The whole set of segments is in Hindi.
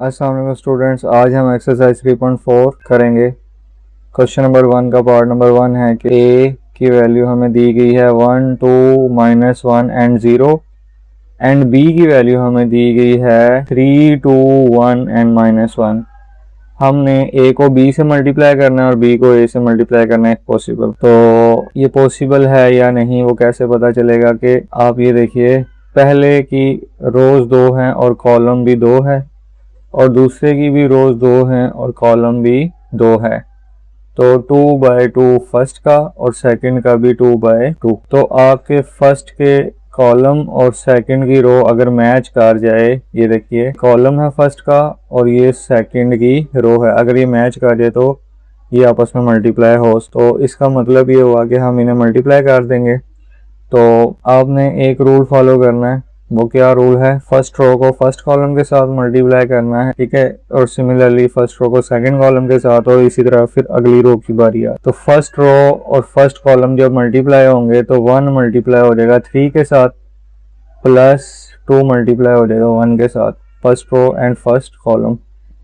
अस्सलाम वालेकुम स्टूडेंट्स, आज हम एक्सरसाइज 3.4 करेंगे। क्वेश्चन नंबर 1 का पार्ट नंबर 1 है कि ए की वैल्यू हमें दी गई है 1, 2, -1 एंड 0 एंड बी की वैल्यू हमें दी गई है 3, 2, 1 एंड -1। हमने ए को बी से मल्टीप्लाई करना है और बी को ए से मल्टीप्लाई करना है पॉसिबल। तो ये पॉसिबल है या नहीं वो कैसे पता चलेगा कि आप ये देखिए, पहले की रोज 2 हैं और कॉलम भी 2 है और दूसरे की भी रोज 2 हैं और कॉलम भी 2 है। तो 2/2 फर्स्ट का और सेकंड का भी 2/2। तो आपके फर्स्ट के कॉलम और सेकंड की रो अगर मैच कर जाए, ये देखिए कॉलम है फर्स्ट का और ये सेकंड की रो है, अगर ये मैच कर जाए तो ये आपस में मल्टीप्लाई हो। तो इसका मतलब ये हुआ कि हम इन्हें मल्टीप्लाई कर देंगे। तो आपने एक रूल फॉलो करना है, वो क्या रूल है, फर्स्ट रो को फर्स्ट कॉलम के साथ मल्टीप्लाई करना है, ठीक है, और सिमिलरली फर्स्ट रो को सेकंड कॉलम के साथ, और इसी तरह फिर अगली रो की बारी है। तो फर्स्ट रो और फर्स्ट कॉलम जब मल्टीप्लाई होंगे तो 1 मल्टीप्लाई हो जाएगा 3 के साथ प्लस 2 मल्टीप्लाई हो जाएगा 1 के साथ, first row and first column.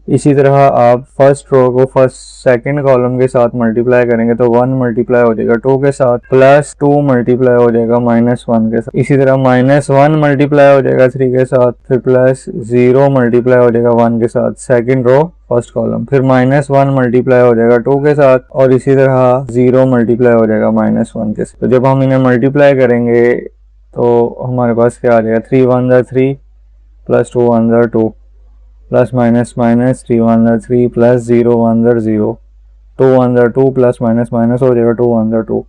इसी तरह आप फर्स्ट रो को फर्स्ट सेकंड कॉलम के साथ मल्टीप्लाई करेंगे तो 1 मल्टीप्लाई हो जाएगा 2 के साथ प्लस 2 मल्टीप्लाई हो जाएगा -1 के साथ। इसी तरह -1 मल्टीप्लाई हो जाएगा 3 के साथ, फिर प्लस 0 मल्टीप्लाई हो जाएगा 1 के साथ, सेकंड रो फर्स्ट कॉलम, फिर -1 मल्टीप्लाई हो जाएगा 2 के साथ और इसी तरह 0 मल्टीप्लाई हो जाएगा -1 के साथ। तो जब हम इन्हें मल्टीप्लाई करेंगे तो हमारे पास क्या आ जाएगा, 3 1 3 plus 2 1 2 plus minus 3 1 3 plus 0 1 0 2 1 2 plus minus हो जाएगा 2 1 2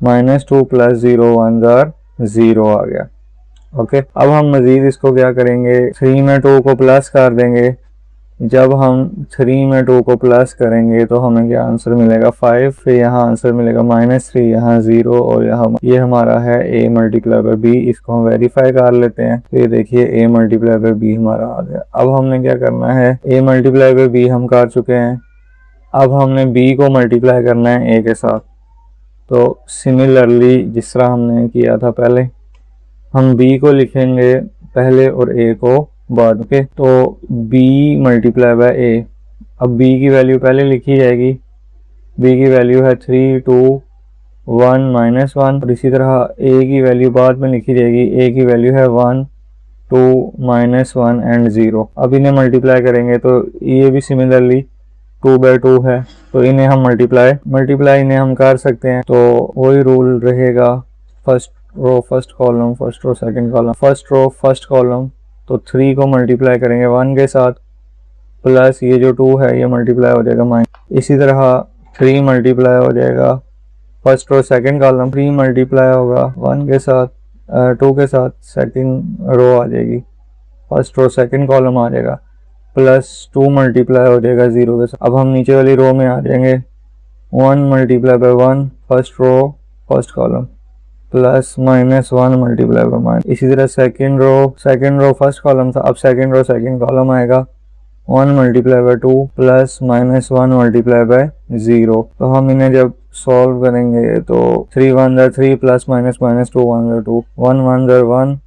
-2 प्लस 0 1 0 आ गया। ओके, अब हम मजीद इसको क्या करेंगे, 3 में 2 को प्लस कर देंगे। जब हम 3 में 2 को प्लस करेंगे तो हमें क्या आंसर मिलेगा 5, फिर यहाँ आंसर मिलेगा -3, यहाँ 0 और यहाँ ये हमारा है a मल्टीप्लाई बाय b। इसको हम वेरीफाई कर लेते हैं। तो ये देखिए a मल्टीप्लाई बाय b हमारा आ गया। अब हमने क्या करना है, a मल्टीप्लाई बाय b हम कर चुके हैं, अब हमने b को मल्टीप्लाई करना है a के साथ। तो सिमिलरली जिस तरह हमने किया था पहले, हम b को लिखेंगे पहले और a को बाद के। तो b मल्टीप्लाई बाय a, अब b की वैल्यू पहले लिखी जाएगी, b की वैल्यू है 3 2 1 -1, और इसी तरह a की वैल्यू बाद में लिखी जाएगी, a की वैल्यू है 1 2 -1 एंड 0। अब इन्हें मल्टीप्लाई करेंगे तो ये भी सिमिलरली 2/2 है, तो इन्हें हम मल्टीप्लाई इन्हें हम कर सकते हैं। तो वही रूल रहेगा, first row first column, first row second column, first row first column. तो 3 को मल्टीप्लाई करेंगे 1 के साथ प्लस ये जो 2 है ये मल्टीप्लाई हो जाएगा माइनस। इसी तरह 3 मल्टीप्लाई हो जाएगा first row second column, 3 multiply होगा 1 के साथ 2 के साथ, सेकंड रो आ जाएगी, फर्स्ट रो सेकंड कॉलम आ जाएगा प्लस 2 मल्टीप्लाई हो जाएगा 0 के साथ। अब हम नीचे वाली रो में आ जाएंगे, 1 multiply by 1 first row first column plus -1 multiply by minus. इसी तरह सेकंड रो फर्स्ट कॉलम था, अब सेकंड रो सेकंड कॉलम आएगा 1 multiply by 2 plus -1 multiply by 0। तो हम इन्हें जब सॉल्व करेंगे तो 3 1 3 प्लस -2 1 2 1 1 1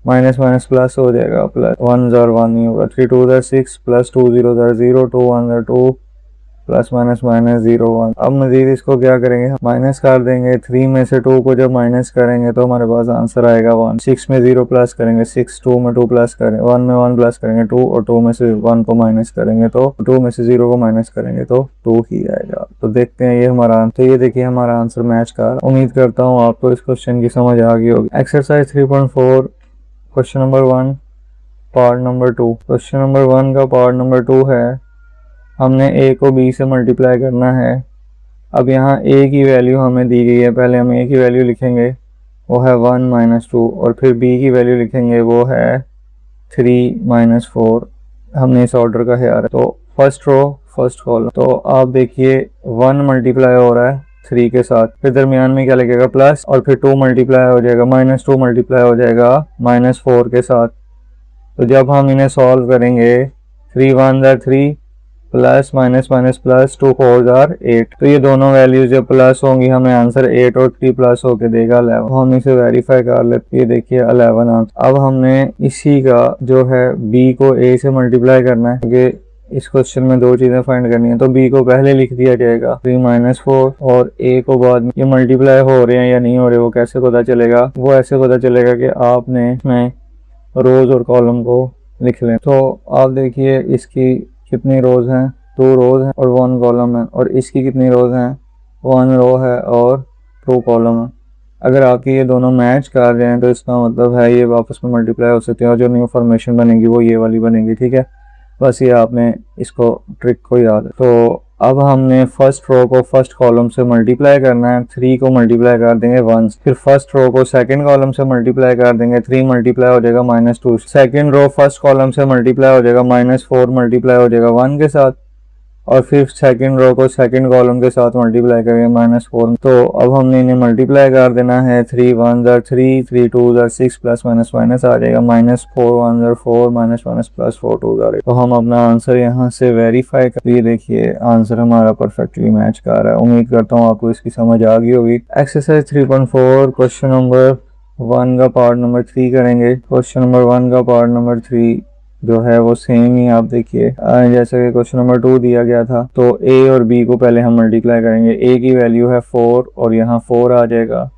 माइनस प्लस हो जाएगा, प्लस 1 1 नहीं होगा, 3 2 6 प्लस 2 0 0 2 1 2 प्लस -0 1। अब मजीद इसको क्या करेंगे, माइनस कर देंगे। 3 में से 2 को जब माइनस करेंगे तो हमारे पास आंसर आएगा 1। 6 में 0 प्लस करेंगे 6, 2 में 2 प्लस करेंगे 1 में 1 प्लस करेंगे 2, और 2 में से 1 को माइनस करेंगे तो 2 में से 0 को माइनस करेंगे तो 2 ही आएगा। तो देखते हैं ये हमारा आंसर, तो ये देखिए हमारा आंसर मैच कर। उम्मीद करता हूँ आपको इस क्वेश्चन की समझ आ गई होगी। Exercise 3.4 question number 1 part number 2। Question number 1 का पार्ट नंबर 2 है, हमने a को b से मल्टीप्लाई करना है। अब यहाँ a की वैल्यू हमें दी गई है, पहले हम a की वैल्यू लिखेंगे वो है 1 - 2, और फिर b की वैल्यू लिखेंगे वो है 3 - 4। हमने इस ऑर्डर का ख्याल है। तो फर्स्ट रो फर्स्ट कॉलम, तो आप देखिए 1 मल्टीप्लाई हो रहा है 3 के साथ, फिर दरमियान में क्या लगेगा प्लस, और फिर 2 मल्टीप्लाई हो जाएगा -2 मल्टीप्लाई हो जाएगा -4 के साथ। तो जब हम इन्हें सॉल्व करेंगे 3 1 3 plus minus minus plus 2 4 are 8। तो ये दोनों वैल्यूज जब प्लस होंगी हमें आंसर 8 और 3 प्लस होके देगा 11। हम इसे वेरीफाई कर लेते, ये देखिए 11 आंसर। अब हमने इसी का जो है बी को ए से मल्टीप्लाई करना है, क्योंकि इस क्वेश्चन में दो चीजें फाइंड करनी है। तो बी को पहले लिख दिया जाएगा 3 माइनस 4 और ए को बाद में। ये मल्टीप्लाई हो रहे हैं या नहीं हो रहे वो कैसे पता चलेगा? वो ऐसे पता चलेगा कि आपने इसमें रोज और कॉलम को लिख लें। तो आप देखिए इसकी कितनी रोज हैं, 2 रोज हैं और 1 कॉलम है, और इसकी कितनी रोज हैं, 1 रो है और 2 कॉलम है। अगर आपकी ये दोनों मैच कर रहे हैं तो इसका मतलब है ये आपस में मल्टीप्लाई हो सकते हैं, और जो न्यू फॉर्मेशन बनेगी वो ये वाली बनेगी। ठीक है, बस ये आपने इसको ट्रिक को याद है। तो अब हमने फर्स्ट रो को फर्स्ट कॉलम से मल्टीप्लाई करना है, 3 को मल्टीप्लाई कर देंगे 1, फिर फर्स्ट रो को सेकंड कॉलम से मल्टीप्लाई कर देंगे, 3 मल्टीप्लाई हो जाएगा -2, सेकंड रो फर्स्ट कॉलम से मल्टीप्लाई हो जाएगा -4 मल्टीप्लाई हो जाएगा 1 के साथ, और फिर सेकंड रो को सेकंड कॉलम के साथ मल्टीप्लाई करेंगे -4। तो अब हमने इन्हें मल्टीप्लाई कर देना है, 3 1 3 3 2 6 प्लस माइनस माइनस आ जाएगा, -4 1 4 माइनस माइनस प्लस 4 2 8। तो हम अपना आंसर यहाँ से वेरीफाई कर, ये देखिए आंसर हमारा परफेक्टली मैच कर रहा है। उम्मीद करता हूँ आपको इसकी समझ आ गई होगी। एक्सरसाइज 3.4 क्वेश्चन नंबर 1 का पार्ट नंबर 3 करेंगे। क्वेश्चन नंबर 1 का पार्ट नंबर 3 जो है वो सेम ही आप देखिए, जैसे कि क्वेश्चन नंबर 2 दिया गया था। तो ए और बी को पहले हम मल्टीप्लाई करेंगे। ए की वैल्यू है 4 और यहाँ 4 आ जाएगा,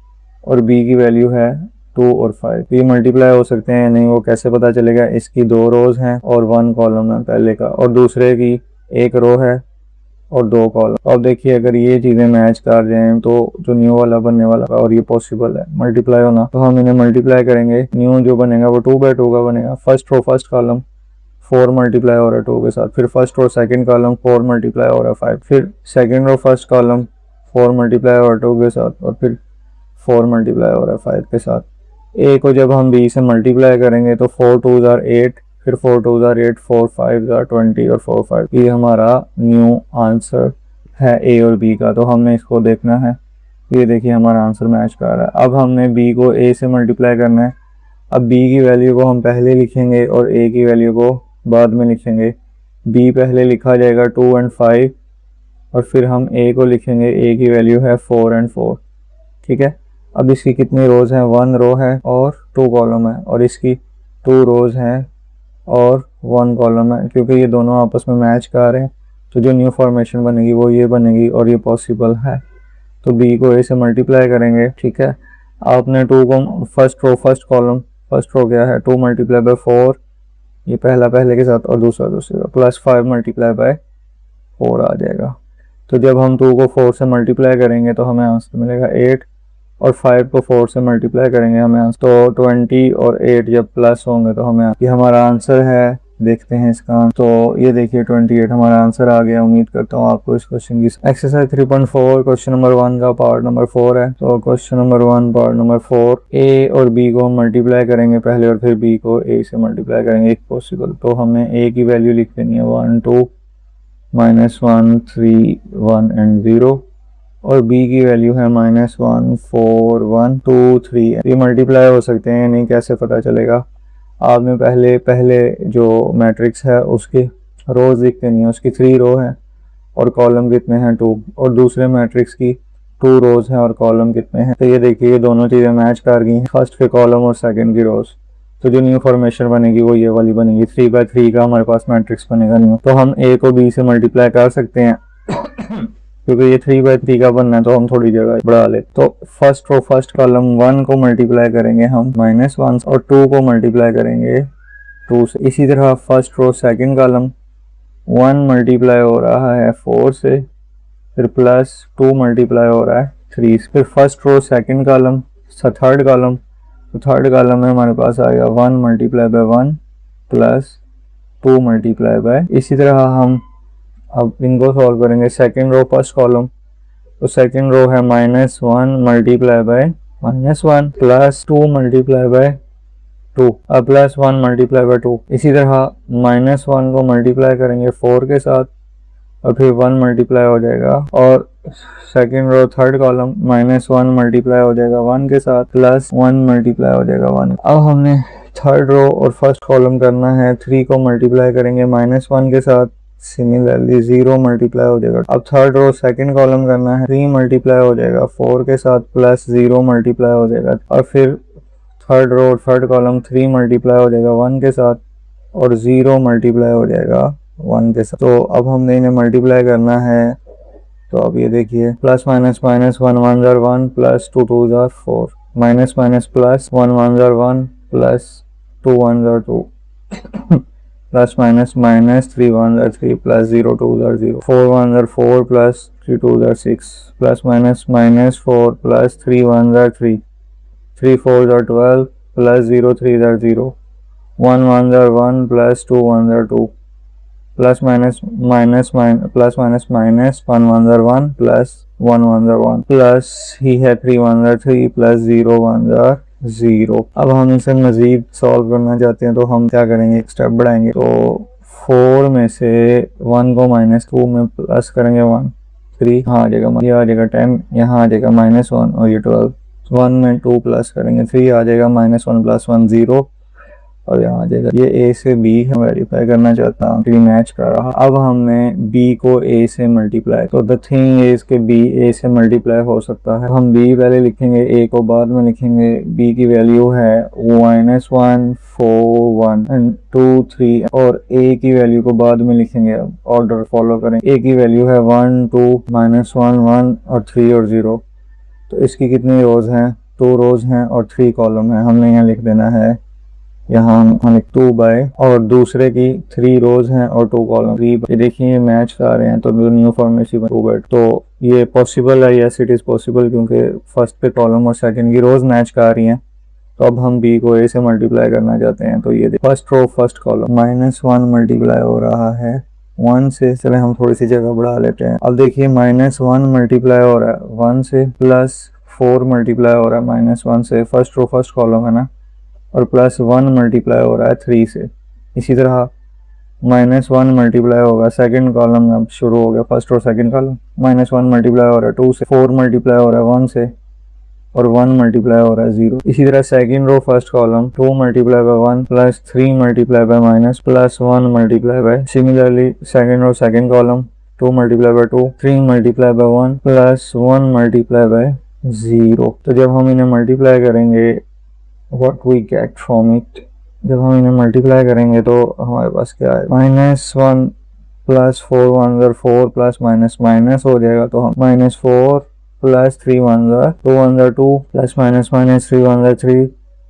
और बी की वैल्यू है 2 और 5। ये मल्टीप्लाई हो सकते हैं नहीं, वो कैसे पता चलेगा? इसकी 2 रोज हैं और 1 कॉलम है पहले का, और दूसरे की 1 रो है और 2 कॉलम। अब देखिए अगर ये चीजें मैच कर जाएं तो जो न्यू वाला बनने वाला है, और ये पॉसिबल है मल्टीप्लाई होना, तो हम इन्हें मल्टीप्लाई करेंगे। न्यू जो बनेगा वो 2/2 का बनेगा। First row first column 4 multiply हो रहा है 2 के साथ, फिर first row second column 4 multiply हो रहा है 5, फिर second row first column 4 multiply हो रहा है 2 के साथ, और फिर 4 मल्टीप्लाई हो रहा है 5 के साथ। ए को जब हम बी से मल्टीप्लाई करेंगे तो 4 2 आर 8, फिर 4 2 आर 8, 4 5 आर 20 और 4 5। ये हमारा न्यू आंसर है ए और बी का। तो हमने इसको देखना है, ये देखिए हमारा आंसर मैच कर रहा है। अब हमने बी को ए से मल्टीप्लाई करना है। अब बी की वैल्यू को हम पहले लिखेंगे और ए की वैल्यू को बाद में लिखेंगे। बी पहले लिखा जाएगा 2 और 5, और फिर हम ए को लिखेंगे। ए की वैल्यू है 4 और 4। ठीक है, अब इसकी कितनी रोज हैं? 1 रो है और 2 कॉलम है, और इसकी 2 रोज हैं और 1 कॉलम है। क्योंकि ये दोनों आपस में मैच कर रहे हैं तो जो न्यू फॉर्मेशन बनेगी वो ये बनेगी, और ये पॉसिबल है। तो बी को ए से मल्टीप्लाई करेंगे। ठीक है, आपने 2 को first row first column, first row क्या है 2 मल्टीप्लाई बाय 4, ये पहला पहले के साथ और दूसरा दूसरे का, प्लस 5 मल्टीप्लाई बाय 4 आ जाएगा। तो जब हम 2 को 4 से मल्टीप्लाई करेंगे तो हमें आंसर मिलेगा 8, और 5 को 4 से मल्टीप्लाई करेंगे हमें आंसर, तो 20 और 8 जब प्लस होंगे तो हमें, ये हमारा आंसर है। देखते हैं इसका, तो ये देखिए 28 हमारा आंसर आ गया। उम्मीद करता हूँ आपको इस क्वेश्चन की। एक्सरसाइज 3.4 क्वेश्चन नंबर 1 का पार्ट नंबर 4 है। तो क्वेश्चन नंबर 1 पार्ट नंबर 4, ए और बी को हम मल्टीप्लाई करेंगे पहले, और फिर बी को ए से मल्टीप्लाई करेंगे एक पॉसिबल। तो हमें ए की वैल्यू लिख देनी है 1 2 -1 3 1 एंड 0, और बी की वैल्यू है -1 4 1 2 3। ये मल्टीप्लाई हो सकते हैं नहीं, कैसे पता चलेगा? आपने पहले जो मैट्रिक्स है उसकी रोज लिख देनी है। उसकी 3 रो है और कॉलम कितने हैं 2, और दूसरे मैट्रिक्स की 2 रोज हैं और कॉलम कितने हैं। तो ये देखिए ये दोनों चीज़ें मैच कर गई हैं, फर्स्ट के कॉलम और सेकंड की रोज। तो जो न्यू फॉर्मेशन बनेगी वो ये वाली बनेगी, 3/3 का हमारे पास मैट्रिक्स बनेगा न्यू। तो हम ए को बी से मल्टीप्लाई कर सकते हैं क्योंकि ये 3/3 का बनना है तो हम थोड़ी जगह बढ़ा ले। तो फर्स्ट रो फर्स्ट कॉलम 1 को मल्टीप्लाई करेंगे हम -1, और 2 को मल्टीप्लाई करेंगे 2 से। इसी तरह first row second column 1 multiply हो रहा है 4 से, फिर प्लस 2 मल्टीप्लाई हो रहा है 3 से। फिर first row second column third column, तो थर्ड कॉलम में हमारे पास आएगा 1 multiply by 1 plus 2 multiply by. इसी तरह हम अब इनको सॉल्व करेंगे। सेकंड रो फर्स्ट कॉलम, तो सेकंड रो है -1 multiply by -1 plus 2 multiply by 2, अब प्लस 1 मल्टीप्लाई बाय 2। इसी तरह -1 को मल्टीप्लाई करेंगे 4 के साथ, और फिर 1 मल्टीप्लाई हो जाएगा, और second row third column -1 multiply हो जाएगा 1 के साथ, प्लस 1 मल्टीप्लाई हो जाएगा 1। अब हमने थर्ड रो और फर्स्ट कॉलम करना है। 3 को मल्टीप्लाई करेंगे -1 के साथ, सिमिलरली 0 मल्टीप्लाई हो जाएगा। अब थर्ड रो सेकंड कॉलम करना है, 3 मल्टीप्लाई हो जाएगा 4 के साथ प्लस 0 मल्टीप्लाई हो जाएगा। और फिर third row third column 3 multiply हो जाएगा 1 के साथ और 0 मल्टीप्लाई हो जाएगा 1 के साथ। तो अब हमने इन्हें मल्टीप्लाई करना है। तो अब ये देखिए प्लस माइनस माइनस 1 1 जार 1 plus 2 2 jar 4 minus minus plus 1 1 जार 1 प्लस 2 1 जार 2 plus minus minus 3 1 jar 3 plus 0 2 jar 0 4 1 jar 4 plus 3 2 jar 6 plus minus minus 4 plus 3 1 jar 3 3 4 jar 12 plus 0 3 jar 0 1 1 जार 1 प्लस 2 1 जार 2 plus minus minus plus minus minus 1 1 जार 1 प्लस 1 1 जार 1 प्लस ही है 3 1 जार 3 प्लस 0 1 जार 0। अब हम इसे मजीद सॉल्व करना चाहते हैं तो हम क्या करेंगे, एक स्टेप बढ़ाएंगे। तो 4 में से 1 को माइनस 2 में प्लस करेंगे 1 3 यहाँ आ जाएगा, ये आ जाएगा 10, यहाँ आ जाएगा माइनस 1 और ये 12। 1 में 2 प्लस करेंगे 3 आ जाएगा माइनस 1 प्लस 1 0 और यहाँ आ जाएगा। ये ए से बी हम वेरीफाई करना चाहता हूँ कि मैच कर रहा। अब हमने बी को ए से मल्टीप्लाई, तो द थिंग इज के बी ए से मल्टीप्लाई हो सकता है। हम बी पहले लिखेंगे, ए को बाद में लिखेंगे। बी की वैल्यू है -1 4 1 एंड 2 3 और ए की वैल्यू को बाद में लिखेंगे। अब ऑर्डर फॉलो करें। ए की वैल्यू है 1 2 -1 1 और 3 और 0। तो इसकी कितनी रोज हैं, 2 रोज हैं और 3 कॉलम है। हमने यहाँ लिख देना है, यहाँ हम 2 बाय और दूसरे की 3 रोज हैं और 2 कॉलम। 3 देखिए ये मैच कर रहे हैं तो न्यू फॉर्मेशन 2 बाय। तो ये पॉसिबल है, यस इट इज पॉसिबल, क्योंकि फर्स्ट पे कॉलम और सेकंड की रोज मैच कर रही हैं। तो अब हम बी को ए से मल्टीप्लाई करना चाहते हैं। तो ये first row first column -1 multiply हो रहा है 1 से। चले हम थोड़ी सी जगह बढ़ा लेते हैं। अब देखिए -1 मल्टीप्लाई हो रहा है 1 से, प्लस 4 मल्टीप्लाई हो रहा है -1 से, फर्स्ट रो फर्स्ट कॉलम है ना, और +1 मल्टीप्लाई हो रहा है 3 से। इसी तरह -1 मल्टीप्लाई होगा सेकंड कॉलम, अब शुरू हो गया फर्स्ट और सेकंड कॉलम। -1 मल्टीप्लाई हो रहा है 2 से, 4 मल्टीप्लाई हो रहा है 1 से और 1 मल्टीप्लाई हो रहा है 0। इसी तरह second row first column 2 multiply by 1 plus 3 multiply by minus plus 1 multiply by. Similarly second row second column 2 multiply by 2 3 multiply by 1 plus 1 multiply by 0। तो जब हम इन्हें मल्टीप्लाई करेंगे what we get from it, जब हम इन्हें मल्टीप्लाई करेंगे तो हमारे पास क्या है, -1 plus 4 1 jar 4 plus minus minus हो जाएगा। तो हम -4 प्लस 3 1 जार 2 1 जार 2 plus minus minus 3 1 jar 3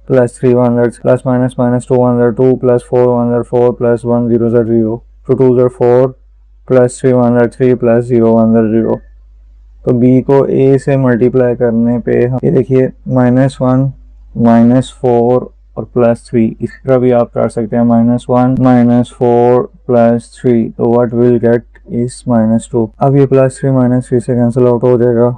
plus 3 1 jar plus minus minus 2 1 जार 2 प्लस 4 1 जार 4 प्लस 1 0 जार 0 तो 2 jar 4 plus 3 1 jar 3 plus 0 1 jar 0। तो बी को ए से मल्टीप्लाई करने पे हम ये देखिए -1 -4 और +3, इस तरह भी आप कर सकते हैं। -1 -4 +3, तो व्हाट विल गेट इज -2। अब ये +3 -3 से कैंसिल आउट हो जाएगा।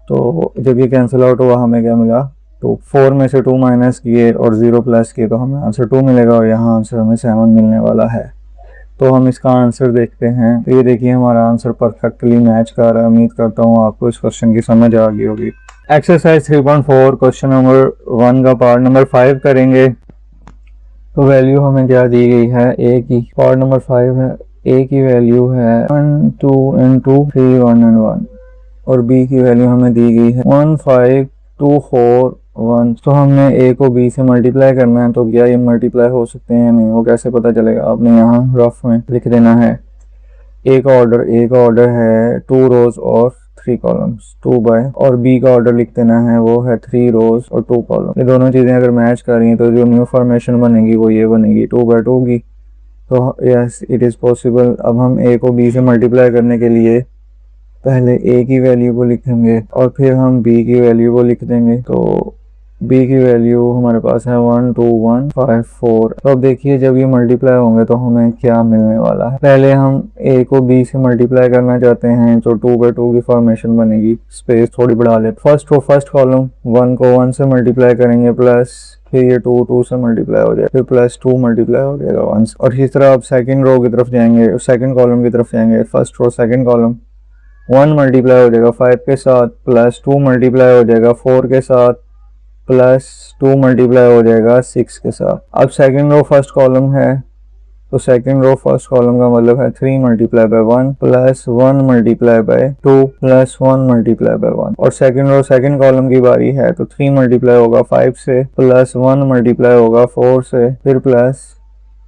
तो जब ये कैंसिल आउट हुआ हमें क्या मिला, तो 4 में से 2 माइनस किए और 0 प्लस किए तो हमें आंसर 2 मिलेगा और यहाँ आंसर हमें 7 मिलने वाला है। तो हम इसका आंसर देखते हैं। तो ये देखिए हमारा आंसर परफेक्टली मैच कर रहा है। उम्मीद करता हूँ आपको इस क्वेश्चन की समझ आ गई होगी। एक्सरसाइज 3.4 क्वेश्चन नंबर 1 का पार्ट नंबर 5 करेंगे। तो वैल्यू हमें क्या दी गई है, ए की। पार्ट नंबर 5 है, ए की वैल्यू है 1 2 into 3 1 and 1 और बी की वैल्यू हमें दी गई है 1 5 2 4 1। तो हमने ए को बी से मल्टीप्लाई करना है। तो क्या ये मल्टीप्लाई हो सकते हैं या नहीं, वो कैसे पता चलेगा, आपने यहाँ रफ में लिख देना है। ए का ऑर्डर है 2 रोज और 3 कॉलम्स 2 बाय, और बी का ऑर्डर लिख देना है वो है 3 रोज और 2 कॉलम। ये दोनों चीजें अगर मैच कर रही हैं तो जो न्यू फॉर्मेशन बनेगी वो ये बनेगी 2 बाय 2 की। तो यस इट इज पॉसिबल। अब हम ए को बी से मल्टीप्लाई करने के लिए पहले ए की वैल्यू को लिखेंगे और फिर हम बी की वैल्यू को लिख देंगे। तो बी की वैल्यू हमारे पास है 1 2 1 5 4। तो अब देखिए जब ये मल्टीप्लाई होंगे तो हमें क्या मिलने वाला है। पहले हम ए को बी से मल्टीप्लाई करना चाहते हैं तो 2 बाय 2 की फॉर्मेशन बनेगी। स्पेस थोड़ी बढ़ा ले। फर्स्ट रो फर्स्ट कॉलम 1 को 1 से मल्टीप्लाई करेंगे प्लस फिर ये 2 2 से मल्टीप्लाई हो जाएगा, फिर प्लस 2 मल्टीप्लाई हो जाएगा 1 से। और इस तरह आप सेकंड रो की तरफ जाएंगे, सेकंड कॉलम की तरफ जाएंगे। First row second column 1 multiply हो जाएगा 5 के साथ, प्लस 2 मल्टीप्लाई हो जाएगा 4 के साथ, प्लस 2 मल्टीप्लाई हो जाएगा 6 के साथ। अब सेकंड रो फर्स्ट कॉलम है तो सेकंड रो फर्स्ट कॉलम का मतलब है 3 multiply by 1 plus 1 multiply by 2 plus 1 multiply by 1। और सेकंड रो सेकंड कॉलम की बारी है तो 3 मल्टीप्लाई होगा 5 से प्लस 1 मल्टीप्लाई होगा 4 से फिर प्लस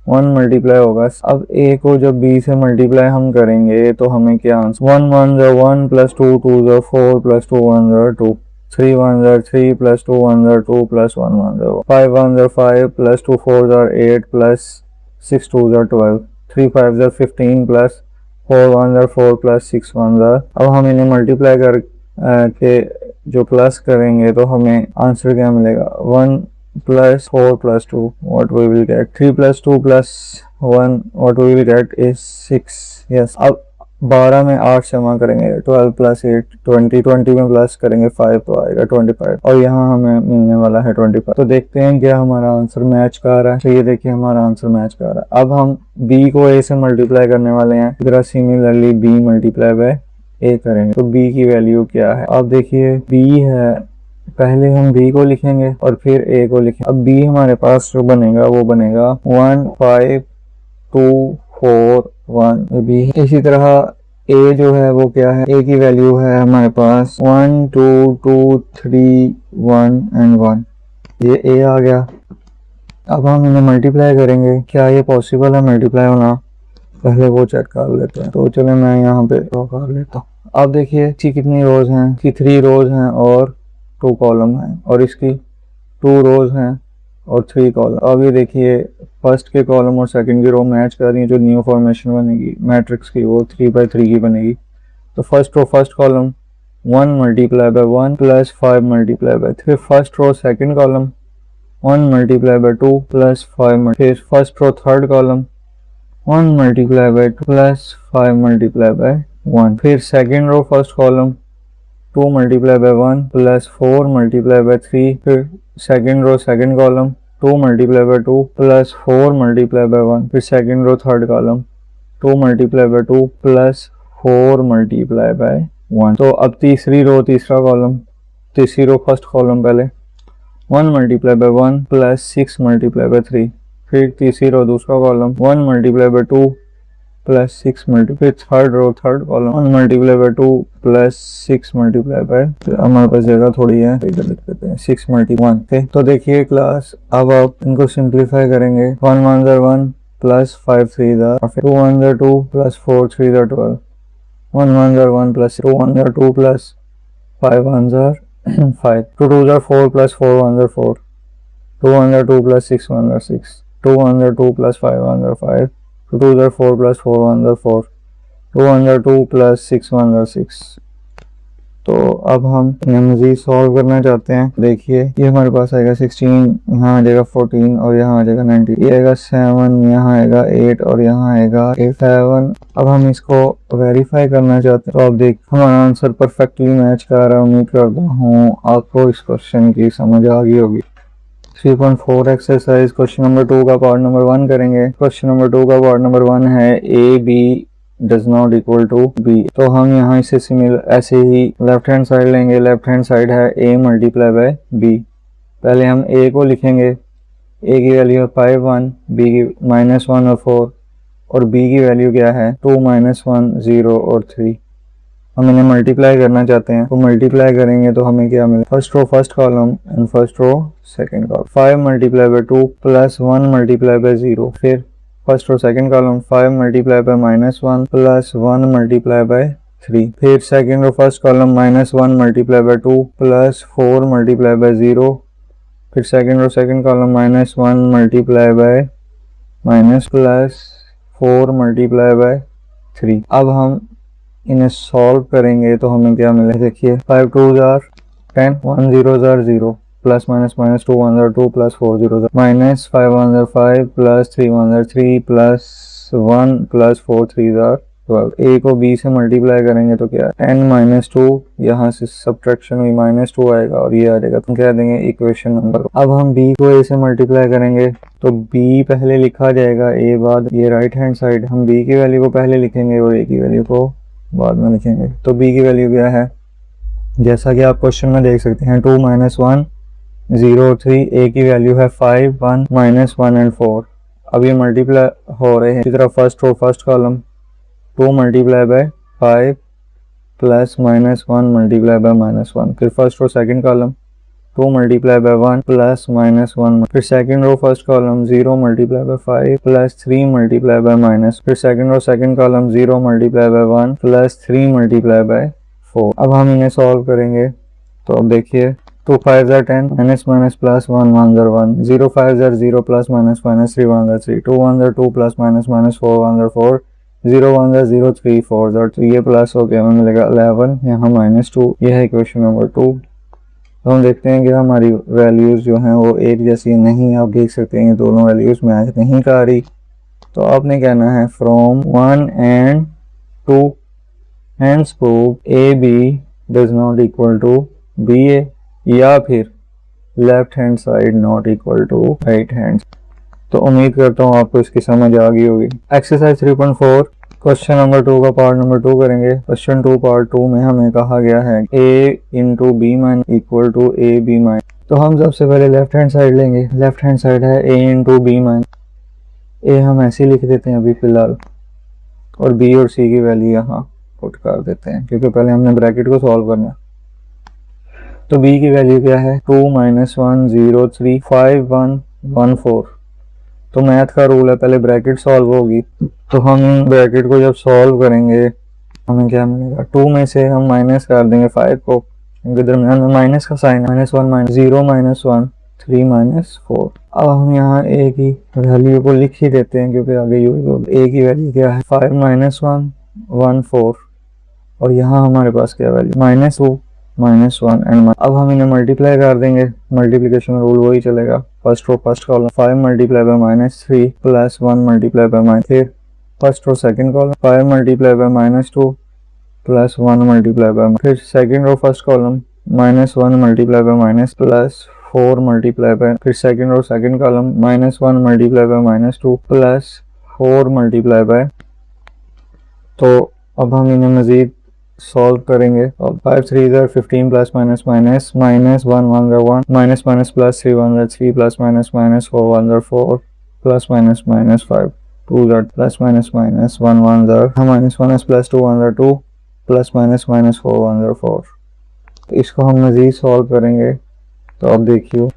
1 मल्टीप्लाई होगा। अब a को जब b से मल्टीप्लाई हम करेंगे तो हमें क्या आंसर 1 1 ज़ा 1 प्लस 2 2 ज़ा 4 प्लस 2 1 ज़ा 2 3 1 ज़ा 3 प्लस 2 1 ज़ा 2 प्लस 1 1 ज़ा 5 1 ज़ा 5 प्लस 2 4 ज़ा 8 प्लस 6 2 ज़ा 12 3 5 ज़ा 15 प्लस 4 1 ज़ा 4 प्लस 6 1 ज़ा। अब हम इन्हें मल्टीप्लाई कर के जो प्लस करेंगे तो हमें आंसर क्या मिलेगा 1 plus 4 plus 2 what we will get 3 plus 2 plus 1 what we will get is 6 yes। अब 12 में 8 जमा करेंगे 12 plus 8 20 20 में प्लस करेंगे 5 तो आएगा 25 और यहाँ हमें मिलने वाला है 25। तो देखते हैं क्या हमारा आंसर मैच कर रहा है। तो ये देखिए हमारा आंसर मैच कर रहा है। अब हम b को a से मल्टीप्लाई करने वाले हैं, इधर similarly b multiply bye a करेंगे तो b की वैल्यू क्या है। अब देखिए b है, पहले हम b को लिखेंगे और फिर a को लिखेंगे। अब b हमारे पास जो बनेगा वो बनेगा 1 5 2 4 1 b। इसी तरह a जो है वो क्या है, a की वैल्यू है हमारे पास 1 2 2 3 1 एंड 1, ये a आ गया। अब हम इन्हें मल्टीप्लाई करेंगे, क्या ये पॉसिबल है मल्टीप्लाई होना, पहले वो चेक कर लेते हैं। तो चले मैं यहाँ पे ड्रॉ कर लेता हूँ। अब देखिए इसकी कितनी रोज हैं, इसकी 3 रोज हैं और 2 कॉलम हैं और इसकी 2 रोज हैं और 3 कॉलम। अब ये देखिए फर्स्ट के कॉलम और सेकंड की रो मैच कर रही है, जो न्यू फॉर्मेशन बनेगी मैट्रिक्स की वो 3 बाय 3 की बनेगी। तो first row first column 1 multiply by 1 plus 5 multiply by 3, first row second column 1 multiply by 2 plus 5, फिर first row third column 1 multiply by 2 plus 5 multiply by 1, फिर second row first column 2 multiply by 1 plus 4 multiply by 3, फिर second row second column 2 multiply by 2 plus 4 multiply by 1, फिर second row third column 2 multiply by 2 plus 4 multiply by 1। तो अब तीसरी रो तीसरा कॉलम, तीसरी रो फर्स्ट कॉलम पहले 1 multiply by 1 plus 6 multiply by 3, फिर तीसरी रो दूसरा column 1 multiply by 2 plus 6 multiply, third row third column 1 multiply by 2 plus 6 multiply by, हमारे पास जगह थोड़ी है इधर लिख देते हैं 6 मल्टी 1 थे। तो देखिए क्लास अब आप इनको सिंप्लीफाई करेंगे 1 1 ज़ा 1 प्लस 5 3 ज़ा 2 1 ज़ा 2 प्लस 4 3 ज़ा 12 1 1 ज़ा 1 प्लस 2 1 ज़ा 2 प्लस 5 1 ज़ा 5 2 2 ज़ा 4 प्लस 4 1 ज़ा 4 2 1 ज़ा 2 प्लस 6 1 ज़ा 6 2 1 ज़ा 2 प्लस 5 1 ज़ा 5 2 ज़ा 4 प्लस 4 1 ज़ा 4 2 1 ज़ा 2 प्लस 6 1 ज़ा 6। तो अब हम इन्हें मज़ीद सॉल्व करना चाहते हैं। देखिए ये हमारे पास आएगा 16, यहाँ आ जाएगा 14 और यहाँ आ जाएगा 19, ये आएगा 7, यहाँ आएगा 8 और यहाँ आएगा 7। अब हम इसको वेरीफाई करना चाहते हैं। तो अब देख हमारा आंसर परफेक्टली मैच कर रहा है। उम्मीद करता हूँ आपको इस क्वेश्चन की समझ आ गई होगी। 3.4 एक्सरसाइज क्वेश्चन नंबर 2 का पार्ट नंबर 1 करेंगे। क्वेश्चन नंबर 2 का पार्ट नंबर 1 है A B does not equal to B. तो हम यहाँ इसे सिमिलर ऐसे ही लेफ्ट हैंड साइड लेंगे। लेफ्ट हैंड साइड है a मल्टीप्लाई बाय b। पहले हम a को लिखेंगे, a की वैल्यू है 5 1, b की -1 और 4 और b की वैल्यू क्या है 2 -1 0 और 3। हम इन्हें मल्टीप्लाई करना चाहते हैं तो मल्टीप्लाई करेंगे तो हमें क्या मिले, first row first column and first row second column. 5 multiply by 2 plus 1 multiply by 0, फिर first row second column 5 multiply by -1 plus 1 multiply by 3, फिर second row first column -1 multiply by 2 plus 4 multiply by 0, फिर second row second column -1 multiply by plus 4 multiply by 3। अब हम इन्हें सॉल्व करेंगे तो हमें क्या मिले, देखिए 5 2 ज़ार 10 1 0 ज़ार 0 प्लस माइनस 2 1 ज़ार 2 प्लस 4 0 ज़ार माइनस 5 1 ज़ार 5 प्लस 3 1 ज़ार 3 प्लस 1 प्लस 4 3 ज़ार 12। a को b से मल्टीप्लाई करेंगे तो क्या 10 -2, यहाँ से सब्ट्रैक्शन हुई -2 आएगा और ये आ जाएगा, तो कह देंगे इक्वेशन नंबर। अब हम b को a से मल्टीप्लाई करेंगे तो b पहले लिखा जाएगा a बाद, ये राइट हैंड साइड हम b की वैल्यू को पहले लिखेंगे और a की वैल्यू को बाद में लिखेंगे। तो b की वैल्यू क्या है, जैसा कि आप क्वेश्चन में देख सकते हैं 2 -1 0 3, a की वैल्यू है 5 1 -1 एंड 4 अब ये मल्टीप्लाई हो रहे हैं इसी तरह first row first column 2 multiply by 5 plus -1 multiply by -1, फिर first row second column 2 multiply by 1 plus -1, फिर second row first column 0 multiply by 5 plus 3 multiply by minus, फिर second row second column 0 multiply by 1 plus 3 multiply by 4। अब हम इन्हें सॉल्व करेंगे तो अब देखिए 2 5 are 10 minus minus plus 1 1 are 1 0 5 are 0 plus minus minus 3 1 are 3 2 1 are 2 plus minus minus 4 1 are 4 0 1 are 0 3 4 are, तो ये प्लस हो गया हमें मिलेगा 11 यहाँ -2। यह है क्वेश्चन नंबर 2। तो हम देखते हैं कि हमारी वैल्यूज़ जो हैं वो एक जैसी नहीं, आप देख सकते हैं ये दोनों वैल्यूज़ मैच नहीं कर रही। तो आपने कहना है from 1 and 2 hence prove AB does not equal to BA, या फिर left hand side not equal to right hand. तो उम्मीद करता हूँ आपको इसकी समझ आ गई होगी। एक्सरसाइज 3.4 क्वेश्चन नंबर 2 का पार्ट नंबर 2 करेंगे। क्वेश्चन 2 पार्ट 2 में हमें कहा गया है a into B mine equal to A B mine. तो हम सबसे पहले लेफ्ट हैंड साइड लेंगे। लेफ्ट हैंड साइड है a इंटू बी माइन, ए हम ऐसे ही लिख देते हैं अभी फिलहाल, और b और c की वैल्यू यहाँ पुट कर देते हैं क्योंकि पहले हमने ब्रैकेट को सॉल्व करना है। तो b की वैल्यू क्या है 2 -1 0 3 5 1 1 4। तो मैथ का रूल है पहले ब्रैकेट सॉल्व होगी, तो हम ब्रैकेट को जब सॉल्व करेंगे हमें क्या मिलेगा 2 में से हम माइनस कर देंगे 5 को, क्योंकि दरम्यान में माइनस का साइन है -1 0 -1 3 -4। अब हम यहाँ a की वैल्यू को लिख ही देते हैं क्योंकि आगे a की वैल्यू क्या है 5 -1 1 4, और यहाँ हमारे पास क्या वैल्यू -2 -1 एंड अब हम इन्हें मल्टीप्लाई कर देंगे। मल्टीप्लिकेशन रूल वही चलेगा, first row first column 5 multiply by -3 plus 1 multiply by minus, फिर first row second column 5 multiply by -2 plus 1 multiply by, फिर second row first column -1 multiply by minus plus 4 multiply by, फिर second row second column -1 multiply by -2 plus 4 multiply by. तो अब हम इन्हें मजीद सॉल्व करेंगे और 5 3 are 15 plus minus minus minus 1 1 are 1 minus minus plus 3 1 are 3 plus minus minus 4 1 are 4 plus minus minus 5 2 are plus minus minus 1 1 are minus minus plus 2 1 are 2 plus minus minus 4 1 are 4। तो इसको हम मजीद सॉल्व करेंगे तो अब देखिए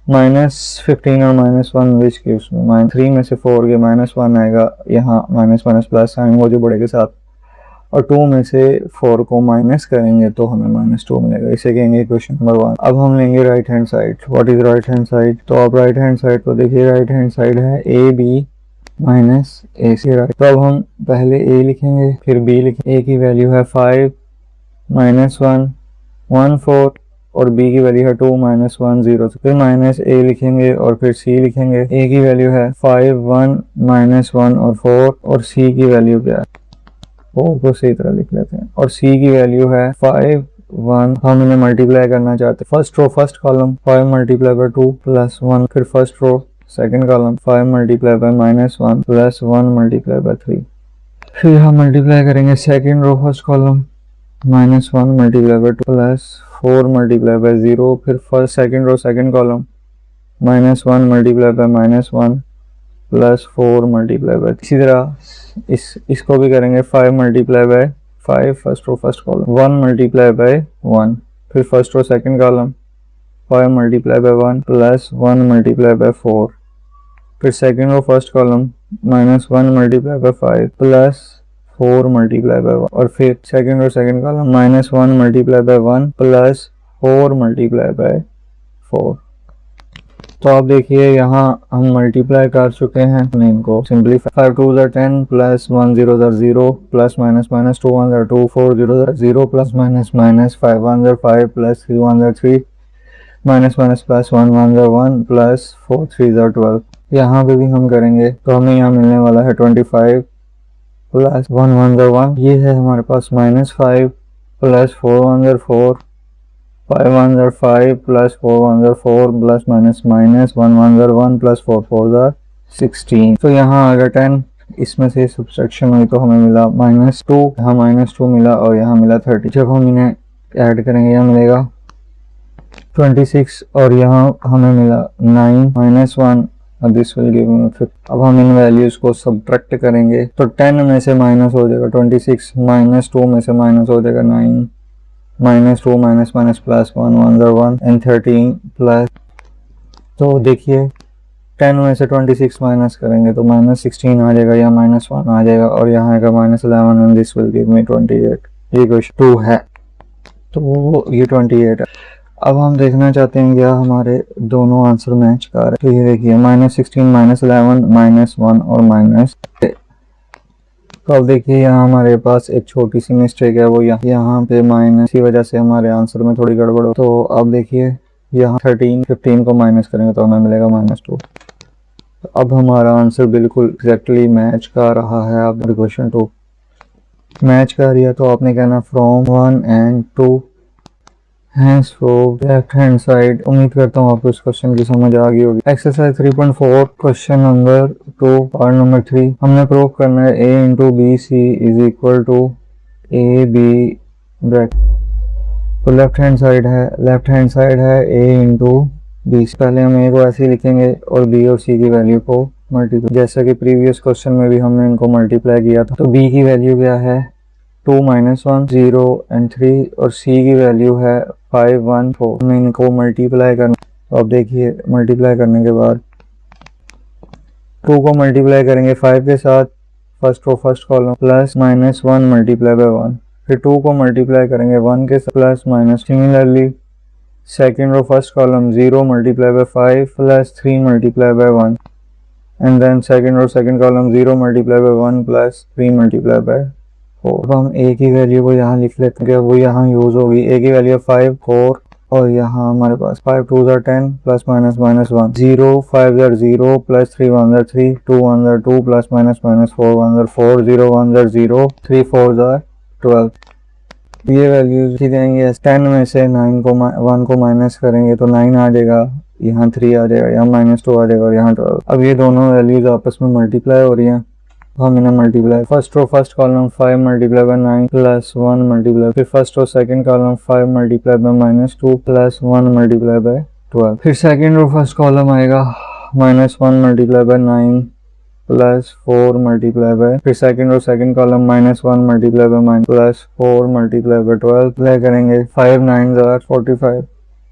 -15 और -1 विच गिव्स में 3 में से 4 के -1 आएगा, यहाँ माइनस माइनस प्लस साइन वो जो बड़े के साथ, और 2 में से 4 को माइनस करेंगे तो हमें -2 मिलेगा। इसे कहेंगे क्वेश्चन नंबर 1। अब हम लेंगे right hand side. What is right hand side? तो आप राइट हैंड साइड को देखिए, राइट हैंड साइड है ए बी माइनस ए सी। तो अब हम पहले ए लिखेंगे फिर बी लिखेंगे। ए की वैल्यू है 5 -1 1 4 और बी की वैल्यू है 2 -1 0। फिर माइनस ए लिखेंगे और फिर सी लिखेंगे। ए की वैल्यू है 5 1 -1 और 4, और सी की वैल्यू क्या है वो को सही तरह लिख लेते हैं, और c की वैल्यू है 5 1। हम इन्हें मल्टीप्लाई करना चाहते हैं। First row first column 5 multiply by 2 plus 1, फिर first row second column 5 multiply by -1 plus 1 multiply by 3, फिर हम मल्टीप्लाई करेंगे second row first column -1 multiply by 2 plus 4 multiply by 0, फिर first second row second column -1 multiply by -1 plus 4 multiply by. इसी तरह इसको भी करेंगे 5 multiply by 5 first row first column 1 multiply by 1, फिर first row second column 5 multiply by 1 plus 1 multiply by 4, फिर second row first column -1 multiply by 5 plus 4 multiply by 1, और फिर second row second column -1 multiply by 1 plus 4 multiply by 4। तो आप देखिए यहाँ हम मल्टीप्लाई कर चुके हैं इनको simplify. 5 2 are 10 plus 1 0 are 0 plus minus minus 2 1 are 2 4 0 are 0 plus minus minus 5 1 are 5 plus 3 1 are 3 minus minus plus 1 1 are 1 plus 4 3 are 12। यहाँ पे भी हम करेंगे तो हमें यहाँ मिलने वाला है 25 प्लस 1 1 are 1। ये है हमारे पास -5 plus 4 1 are 4 5 1 are 5 plus 4 1 are 4 plus minus minus 1 1 are 1 plus 4 4 are 16। तो यहाँ अगर 10 इसमें से सब्ट्रैक्शन हुई तो हमें मिला -2, यहाँ -2 मिला और यहाँ मिला 30। जब हम इन्हें ऐड करेंगे यहाँ मिलेगा 26 और यहाँ हमें मिला 9 -1 और दिस विल गिव मी 50। अब हम इन वैल्यूज को सब्ट्रैक्ट करेंगे तो 10 में से माइनस हो जाएगा 26, माइनस 2 में से माइनस हो जाएगा 9, minus 2 minus minus plus 1 1 1 and 13 plus. तो देखिए 10 में से 26 माइनस करेंगे तो माइनस 16 आ जाएगा या माइनस 1 आ जाएगा और यहाँ आएगा minus 11 and this will give me 28। ये क्वेश्चन 2 है तो ये 28 है। अब हम देखना चाहते हैं क्या हमारे दोनों आंसर मैच कर रहे हैं। तो ये देखिए माइनस 16 माइनस 11 माइनस 1 और माइनस। तो अब देखिए यहाँ हमारे पास एक छोटी सी मिस्टेक है, वो यहाँ पे माइनस की वजह से हमारे आंसर में थोड़ी गड़बड़ हो। तो अब देखिए यहाँ 15 को माइनस करेंगे तो हमें मिलेगा -2। तो अब हमारा आंसर बिल्कुल एग्जैक्टली मैच कर रहा है। अब क्वेश्चन 2 मैच कर रही है तो आपने कहना from 1 and 2 hence proved left hand side. उम्मीद करता हूँ आपको इस क्वेश्चन की समझ आ गई होगी। Exercise 3.4 question number 2 part number 3 हमने प्रूव करना है a into B C is equal to A B bracket. तो लेफ्ट हैंड साइड है a इंटू बी। पहले हम a को ऐसे ही लिखेंगे और b और c की वैल्यू को मल्टीप्लाई, जैसा कि प्रीवियस क्वेश्चन में भी हमने इनको मल्टीप्लाई किया था। तो b की वैल्यू क्या है 2 -1 0 एंड 3 और c की वैल्यू है 5 1 4। हमें इनको मल्टीप्लाई करना। तो अब देखिए मल्टीप्लाई करने के बाद 2 को मल्टीप्लाई करेंगे 5 के साथ first row first column plus -1 multiply by 1, फिर 2 को मल्टीप्लाई करेंगे 1 के साथ plus minus. Similarly second row first column 0 multiply by 5 plus 3 multiply by 1 and then second row second column 0 multiply by 1 plus 3 multiply by 4। अब हम a की वैल्यू को यहाँ लिख लेते हैं, वो यहाँ यूज होगी। a की वैल्यू 5 4 और यहाँ हमारे पास 5 2 10 plus minus -1 0 5 0 plus 3 1 3 2 1 2 plus minus -4 1 4 0 1 0 3 4 12। ये वैल्यूज की जाएंगे 10 में से 9 को 1 को माइनस करेंगे तो 9 आ जाएगा, यहाँ 3 आ जाएगा, यहाँ -2 आ जाएगा और यहाँ 12। अब ये दोनों वैल्यूज आपस में मल्टीप्लाई हो रही हैं। हम इन्हें multiply first row first column 5 multiply by 9 plus 1 multiply, फिर first row second column 5 multiply by -2 plus 1 multiply by 12, फिर सेकंड रो फर्स्ट कॉलम आएगा -1 multiply by 9 plus 4 multiply by, फिर second row second column -1 multiply by plus 4 multiply by 12 प्ले करेंगे 5 9 45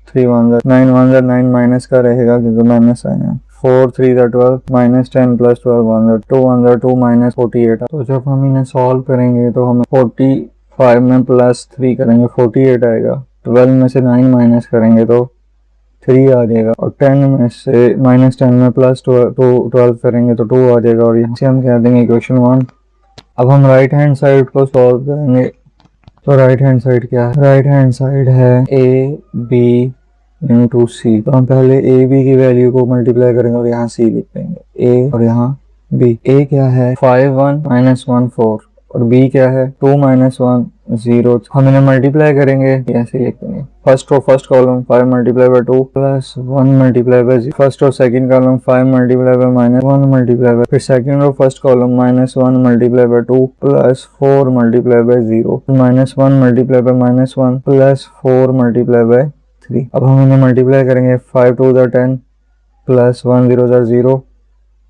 3 1 9 1 9 माइनस का रहेगा क्योंकि माइनस आएगा 4 3 12 माइनस 10 प्लस 12 2 2 माइनस 48। तो जब हम इन्हें सॉल्व करेंगे तो हमें 45 में प्लस 3 करेंगे 48 आएगा। 12 में से 9 माइनस करेंगे तो 3 आ जाएगा और 10 में से -10 में प्लस 12 करेंगे तो 2 आ जाएगा और यहाँ से हम कह देंगे इक्वेशन 1। अब हम राइट हैंड साइड को सॉल्व करेंगे। तो राइट हैंड साइड क्या है, राइट हैंड साइड है a b इंटू सी। तो हम पहले ए बी की वैल्यू को मल्टीप्लाई करेंगे और यहाँ सी लिख देंगे ए और यहाँ बी। ए क्या है 5 1 -1 4 और बी क्या है 2 -1 0। हम इन्हें मल्टीप्लाई करेंगे ऐसे लिख देंगे first row first column 5 multiply by 2 plus 1 multiply by 0, first row second column 5 multiply by -1 multiply by, फिर second row first column -1 multiply by 2 plus 4 multiply by 0, -1 multiply by -1 plus 4 multiply by 3। अब हम इन्हें मल्टीप्लाई करेंगे 5 2 10 plus 1 0 0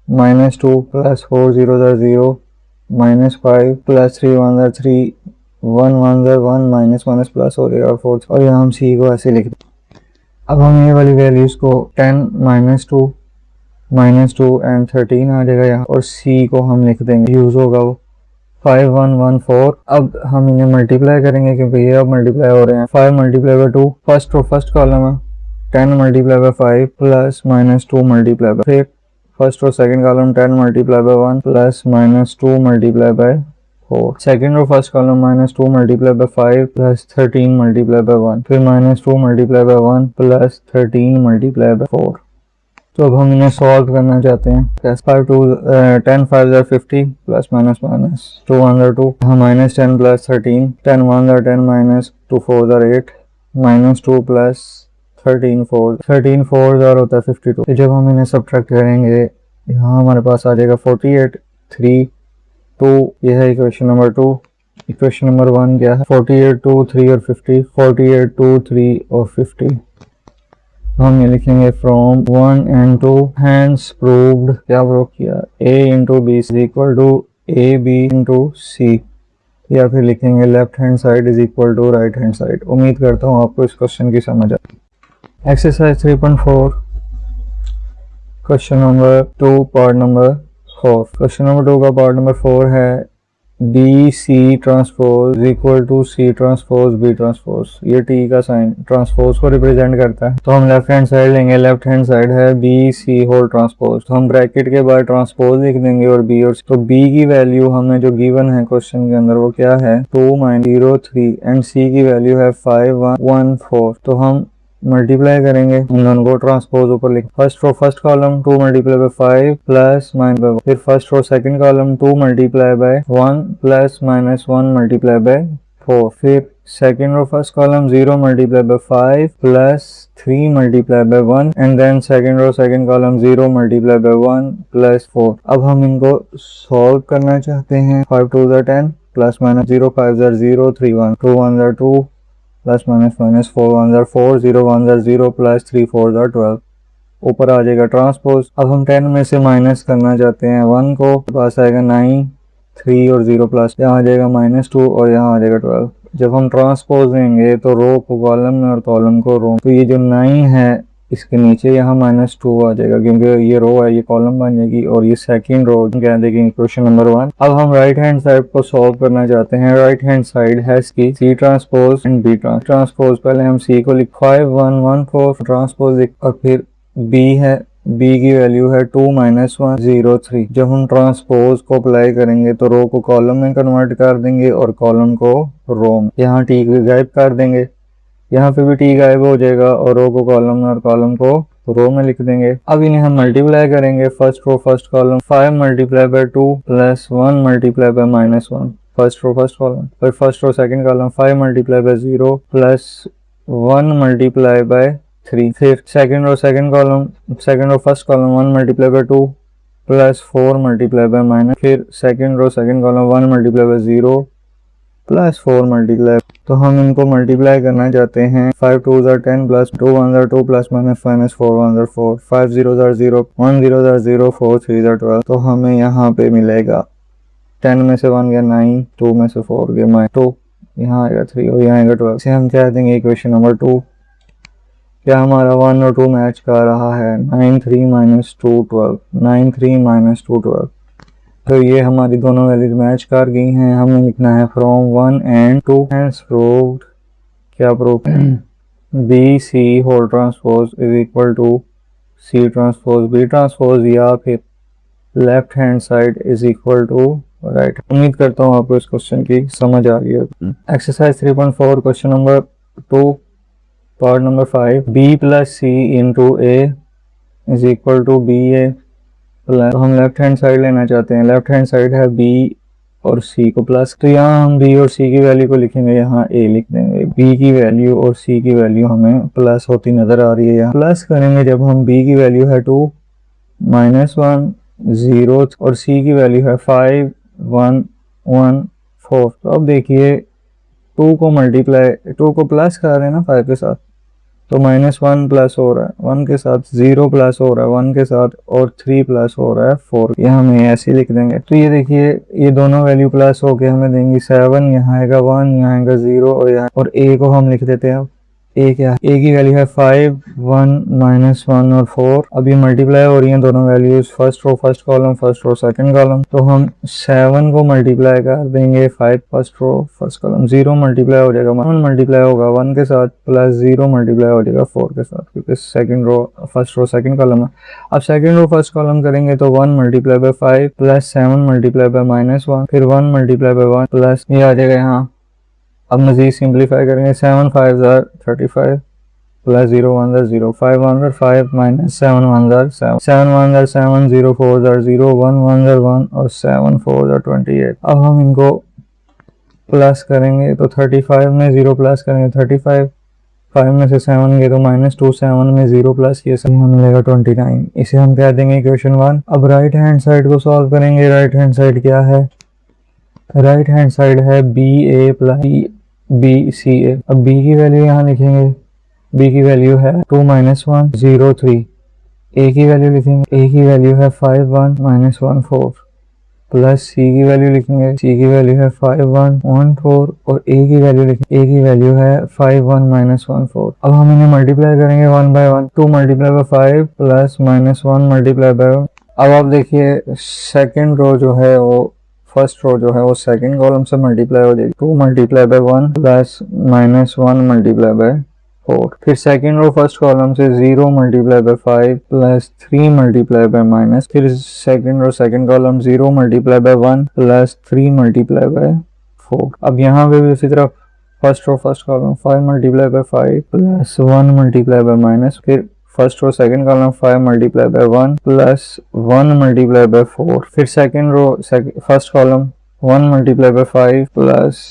-2 plus 4 0 0 -5 plus 3 1 3 1 1 1 minus minus plus हो जाएगा 4 और यहाँ हम सी को ऐसे लिख दें। अब हम ये वाली वैल्यूज को 10 -2 एंड 13 आ जाएगा यहाँ और सी को हम लिख देंगे यूज होगा वो 5 1 1 4। अब हम इन्हें मल्टीप्लाई करेंगे क्योंकि ये अब मल्टीप्लाई हो रहे हैं 5 multiply by 2 first row first column है 10 multiply by 5 plus -2 multiply by, फिर first row second column 10 multiply by 1 plus -2 multiply by 4, second row first column -2 multiply by 5 plus 13 multiply by 1, फिर -2 multiply by 1 plus 13 multiply by 4। तो अब हम इन्हें सॉल्व करना चाहते हैं। 5 2 10 5 50 plus minus 2 1 2 -10 plus 13 10 1 10 minus 2 4 8 -2 plus 13 4 होता है 52। जब हम इन्हें सब्ट्रैक्ट करेंगे यहाँ हमारे पास आ जाएगा 48 3 2। यह है इक्वेशन नंबर 2। इक्वेशन नंबर 1 क्या है 48 2 3 और 50 48 2 3 और 50। हम ये लिखेंगे फ्रॉम 1 and 2 हैंस प्रूव्ड, क्या प्रूव किया, a into B is equal to A B into C, या फिर लिखेंगे left hand side is equal to right hand side. उम्मीद करता हूँ आपको इस क्वेश्चन की समझ आ। Exercise 3.4 question number 2 part number 4। Question number 2 का पार्ट नंबर 4 है B C transpose equal to C transpose B transpose. ये टी का साइन ट्रांसपोज को रिप्रेजेंट करता है, तो हम लेफ्ट हैंड साइड लेंगे। लेफ्ट हैंड साइड है बी सी होल ट्रांसपोज, तो हम ब्रैकेट के बाद ट्रांसपोज लिख देंगे और बी, और तो बी की वैल्यू हमें जो गिवन है क्वेश्चन के अंदर वो क्या है 2-0-3 एंड सी की वैल्यू है 5-1-1-4। तो हम मल्टीप्लाई करेंगे इन दोनों को, ट्रांसपोज ऊपर लिख, first row first column 2 multiply by 5 plus minus by 1, फिर first row second column 2 multiply by 1 plus minus 1 multiply by 4, फिर second row first column 0 multiply by 5 plus 3 multiply by 1 and then second row second column 0 multiply by 1 plus 4। अब हम इनको सॉल्व करना चाहते हैं। 5 2 10 plus minus 0 5 0 3 1 2 1 2 plus minus minus 4 1 4 0 1 0 plus 3 4 12, ऊपर आ जाएगा ट्रांसपोज। अब हम 10 में से माइनस करना चाहते हैं 1 को, पास आएगा 9 3 और 0 प्लस, यहाँ आ जाएगा -2 और यहाँ आ जाएगा 12। जब हम ट्रांसपोज देंगे तो रो को कॉलम में और कॉलम को रो, तो ये जो 9 है इसके नीचे यहाँ -2 आ जाएगा क्योंकि ये रो है, ये कॉलम बन जाएगी और ये सेकंड रो क्या देखेंगे क्वेश्चन नंबर 1। अब हम राइट हैंड साइड को सॉल्व करना चाहते हैं। राइट हैंड साइड है इसकी C transpose and B transpose. पहले हम सी को लिख 5-1-1-4 ट्रांसपोज लिख, और फिर बी है, बी की वैल्यू है 2-1-0-3। जब हम ट्रांसपोज को अप्लाई करेंगे तो रो को कॉलम में कन्वर्ट कर देंगे और कॉलम को रो में, यहाँ टी गायब कर देंगे, यहाँ पे भी टी गायब हो जाएगा और रो को कॉलम में और कॉलम को रो में लिख देंगे। अब इन्हें हम मल्टीप्लाई करेंगे। First row first column 5 multiply by 2 plus 1 multiply by -1, first row first column, फिर first row second column 5 multiply by 0 plus 1 multiply by 3, फिर second row second column, second row first column 1 multiply by 2 plus 4 multiply by minus, फिर second row second column 1 multiply by 0 plus 4 multiply. तो हम इनको मल्टीप्लाई करना चाहते हैं। 5 2 10 प्लस 2 1 2 प्लस माइनस 4 1 4 5 0 0 1 0 0 4 3 12। तो हमें यहाँ पे मिलेगा 10 में से 1 गया 9, 2 में से 4 गया -2, यहाँ आएगा 3 और यहाँ आएगा 12। इसे हम कह देंगे इक्वेशन नंबर 2। क्या हमारा 1 और 2 मैच कर रहा है? 9 3 -2 12, 9 3 -2 12। तो ये हमारी दोनों वैल्यूज मैच कर गई हैं। हमें लिखना है फ्रॉम 1 and 2 हैंस प्रूव्ड, क्या prove, B C whole transpose is equal to C transpose B transpose, या फिर left hand side is equal to right. उम्मीद करता हूँ आपको इस क्वेश्चन की समझ आ गई है। Exercise 3.4 question number 2 part number 5, B plus C into A is equal to B A. हम लेफ्ट हैंड साइड लेना चाहते हैं। लेफ्ट हैंड साइड है बी और सी को प्लस, तो यहाँ हम बी और सी की वैल्यू को लिखेंगे, यहाँ ए लिख देंगे। बी की वैल्यू और सी की वैल्यू हमें प्लस होती नजर आ रही है। यहाँ प्लस करेंगे जब हम बी की वैल्यू है 2 -1 0 और सी की वैल्यू है 5 1 1 4। तो अब देखिए 2 को मल्टीप्लाई, 2 को प्लस कर रहे हैं ना 5 के साथ, तो -1 प्लस हो रहा है 1 के साथ, 0 प्लस हो रहा है 1 के साथ और 3 प्लस हो रहा है 4। ये हम ऐसे लिख देंगे। तो ये देखिए ये दोनों वैल्यू प्लस होके हमें देंगी 7, यहाँ आएगा 1, यहाँ आएगा 0 और यहाँ, और a को हम लिख देते हैं। ए क्या है? ए की वैल्यू है 5 1 -1 और 4। अब ये मल्टीप्लाई हो रही हैं दोनों values, first row first column, first row second column. तो हम 7 को मल्टीप्लाई कर देंगे 5 first row first column, 0 multiply हो जाएगा 1 मल्टीप्लाई होगा 1 के साथ, प्लस 0 मल्टीप्लाई हो जाएगा 4 के साथ, क्योंकि second row first row second column है। अब सेकंड रो फर्स्ट कॉलम करेंगे तो 1 multiply by 5 plus 7 multiply by -1, फिर 1 मल्टीप्लाई बाय 1 प्लस ये आ जाएगा यहाँ। अब मजीद सिंप्लीफाई करेंगे, 7 5 35 प्लस 0 1 0 5 1 5 माइनस 7 1 7 7 1 7 0 4 0 1 1 1 और 7 4 28। अब हम इनको प्लस करेंगे तो 35 में 0 प्लस करेंगे 35, 5 में से 7 गए तो -2, 7 में 0 प्लस किए सब हमें मिलेगा 29। इसे हम कह देंगे इक्वेशन 1। अब राइट हैंड साइड को सॉल्व करेंगे। राइट हैंड साइड क्या है? राइट हैंड साइड है बी ए प्लस बी सी ए। अब बी की वैल्यू यहाँ लिखेंगे बी की वैल्यू है 2 माइनस 1 0 3। ए की वैल्यू लिखेंगे, ए की वैल्यू है 5 1 माइनस 1 4 प्लस सी की वैल्यू लिखेंगे, सी की वैल्यू है 5 1 1 4 और ए की वैल्यू लिखेंगे, ए की वैल्यू है 5 1 माइनस 1 4। अब हम इन्हें मल्टीप्लाई करेंगे 1 by 1। 2 multiply by 5 plus minus 1 multiply by 1। अब आप देखिए सेकंड रो जो है वो फर्स्ट रो जो है वो सेकंड कॉलम से मल्टीप्लाई हो जाएगी। 2 multiply by 1 plus minus 1 multiply by 4। फिर सेकंड रो फर्स्ट कॉलम से 0 multiply by 5 plus 3 multiply by minus. फिर second row second column 0 multiply by 1 plus 3 multiply by 4। अब यहाँ पे भी उसी तरह first row first column 5 multiply by 5 plus 1 multiply by minus. फिर first row second column 5 multiply by 1 plus 1 multiply by 4। फिर second row first column 1 multiply by 5 plus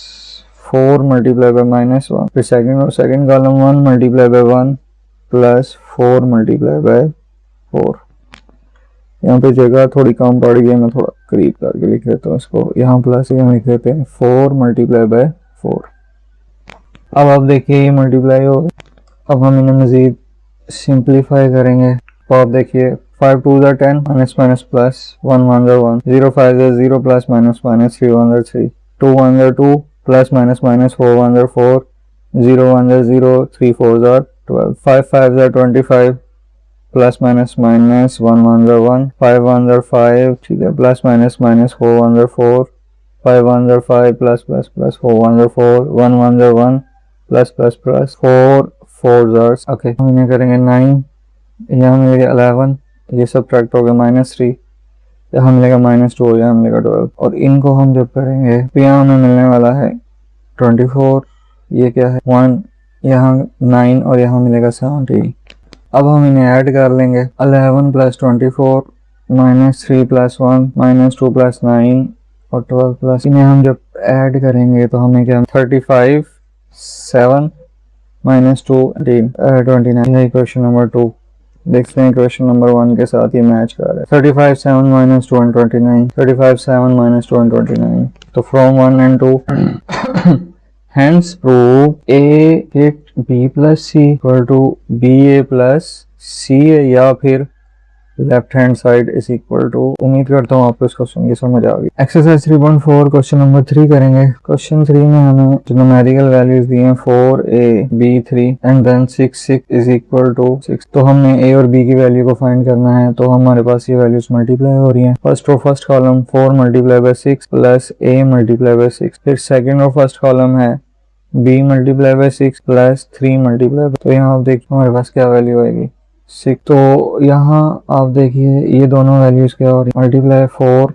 4 multiply by minus 1। फिर second row second column 1 multiply by 1 plus 4 multiply by 4। यहाँ पे जगह थोड़ी कम पड़ गई है, मैं थोड़ा करीब करके लिख लेता हूँ इसको। यहाँ प्लस यहाँ लिख लेते हैं 4 मल्टीप्लाई बाय 4। अब आप देखिए ये मल्टीप्लाई हो। अब हम इन्हें मजीद सिंप्लीफाई करेंगे। तो आप देखिए 5 2 10 minus minus plus 1 1 1 0 5 0 plus minus minus 3 1 3 2 1 2 plus minus minus 4 1 4 0 1 0 3 4 12 5 5 25 plus minus minus 1 1 1 5 1 5 ठीक है plus minus minus 4 1 4 5 1 5 plus plus plus 4 1 4 1 1 1 plus plus plus 4 4 okay. हम इन्हें करेंगे 9, यहाँ मिलेगा 11, ये सब ट्रैक्ट हो गया -3, यहाँ मिलेगा -2, यहाँ मिलेगा 12। और इनको हम जब करेंगे तो यहाँ हमें मिलने वाला है 24, ये क्या है 1, यहाँ 9 और यहाँ मिलेगा 17। अब हम इन्हें ऐड कर लेंगे 11 प्लस 24 -3 प्लस 1 -2 प्लस 9 और 12 प्लस। इन्हें हम जब ऐड करेंगे तो हमें क्या 35 7 -2 29। यही क्वेश्चन नंबर 2। देखते हैं क्वेश्चन नंबर 1 के साथ ये मैच कर रहा है। 35 7 -2 and 29 35 7 -2 and 29। तो from 1 and 2 hence prove a hit b plus c equal to ba plus ca या फिर left hand side is equal to. उम्मीद करता हूँ आपको इसको सुन के समझ आ गई। एक्सरसाइज 3.4 क्वेश्चन नंबर 3 करेंगे। क्वेश्चन 3 में हमें जो न्यूमेरिकल वैल्यूज दी हैं 4a b3 and then 6 is equal to 6। तो हमने a और b की वैल्यू को फाइंड करना है। तो हमारे पास ये वैल्यूज मल्टीप्लाई हो रही हैं। First row first column 4 multiply by 6 plus a multiply by 6। फिर सेकेंड रो फर्स्ट कॉलम है b multiply by 6 plus 3 multiply. तो यहाँ आप देखिए हमारे पास क्या वैल्यू आएगी 6। तो यहाँ आप देखिए ये दोनों वैल्यूज क्या हो रही है मल्टीप्लाई 4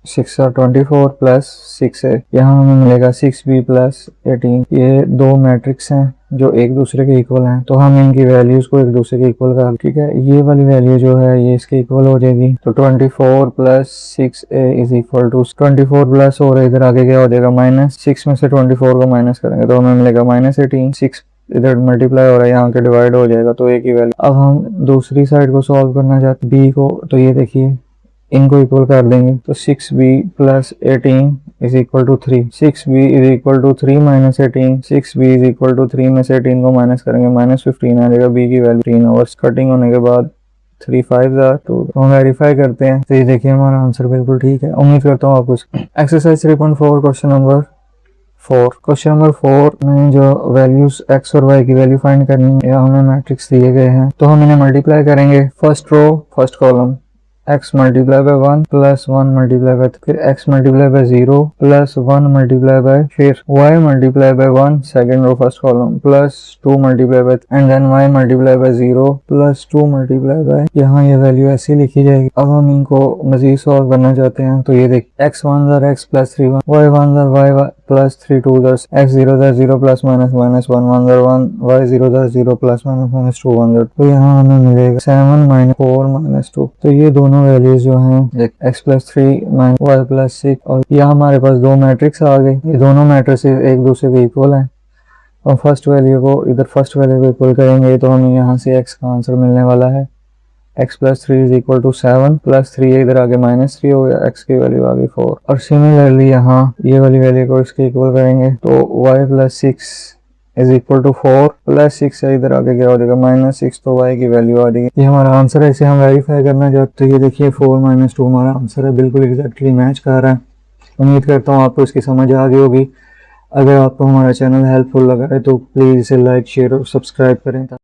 6 और 24 प्लस 6 है। यहाँ हमें मिलेगा 6b प्लस 18। ये दो मैट्रिक्स हैं जो एक दूसरे के इक्वल हैं। तो हम इनकी वैल्यूज को एक दूसरे के इक्वल कर ठीक है। ये वाली वैल्यू जो है ये इसके इक्वल हो जाएगी। तो 24 plus 6a is equal to 24 plus और इधर आगे क्या हो जाएगा माइनस 6 में से 24 को माइनस करेंगे तो हमें मिलेगा -18। 6 इधर मल्टीप्लाई हो रहा है यहाँ के डिवाइड हो जाएगा तो एक ही वैल्यू। अब हम दूसरी साइड को सॉल्व करना चाहते हैं b को। तो ये देखिए इनको इक्वल कर देंगे तो 6b plus 18 is equal to 3। 6b is equal to 3 minus 18। 6b is equal to 3 में से 18 को माइनस करेंगे -15 आ जाएगा। b की वैल्यू 3 ओवर कटिंग होने के बाद 3 5 2। तो हम वेरीफाई करते हैं तो ये देखिए हमारा आंसर बिल्कुल ठीक है। उम्मीद करता हूँ आपको। Exercise 3.4 question number 4। Question number 4 में जो वैल्यूज x और y की वैल्यू फाइंड करनी है हमें मैट्रिक्स दिए गए हैं। तो हम इन्हें मल्टीप्लाई करेंगे। First row first column x multiply by 1 plus 1 multiply by फिर x multiply by 0 plus 1 multiply by फिर y multiply by 1 second row first column plus 2 multiply by and then y multiply by 0 plus 2 multiply by. यहाँ ये वैल्यू ऐसी लिखी जाएगी। अब हम इनको मजीद सॉल्व करना चाहते हैं तो ये देख x1 x plus 3 1 y1 y plus 3 2 x0 0 plus minus minus 1 1 y0 0 plus minus 2 1। तो यहाँ हमें मिलेगा 7 माइनस 4 माइनस 2। तो ये दोनों वैल्यूज जो हैं x plus 3 minus y plus 6 और यहाँ हमारे पास दो मैट्रिक्स आ गए। ये दोनों मैट्रिक्स एक दूसरे के इक्वल हैं और फर्स्ट वैल्यू को इधर फर्स्ट वैल्यू को इक्वल करेंगे तो हमें यहाँ से x का आंसर मिलने वाला है। x plus 3 is equal to 7 plus 3 इधर आगे -3 हो गया। x की वैल्यू आ गई 4 और सिमिलरली यहाँ ये वाली वैल्यू को इसके इक्वल करेंगे तो y plus 6 is equal to 4 plus 6 है, इधर आगे क्या हो जाएगा -6, तो y की वैल्यू आ जाएगी। ये हमारा आंसर है, इसे हम वेरीफाई करना चाहते हैं। ये देखिए 4 - 2 हमारा आंसर है, बिल्कुल एग्जैक्टली मैच कर रहा है। उम्मीद करता हूँ आपको इसकी समझ आ गई होगी। अगर आपको हमारा चैनल हेल्पफुल लगा है तो प्लीज़ इसे लाइक, शेयर और सब्सक्राइब करें।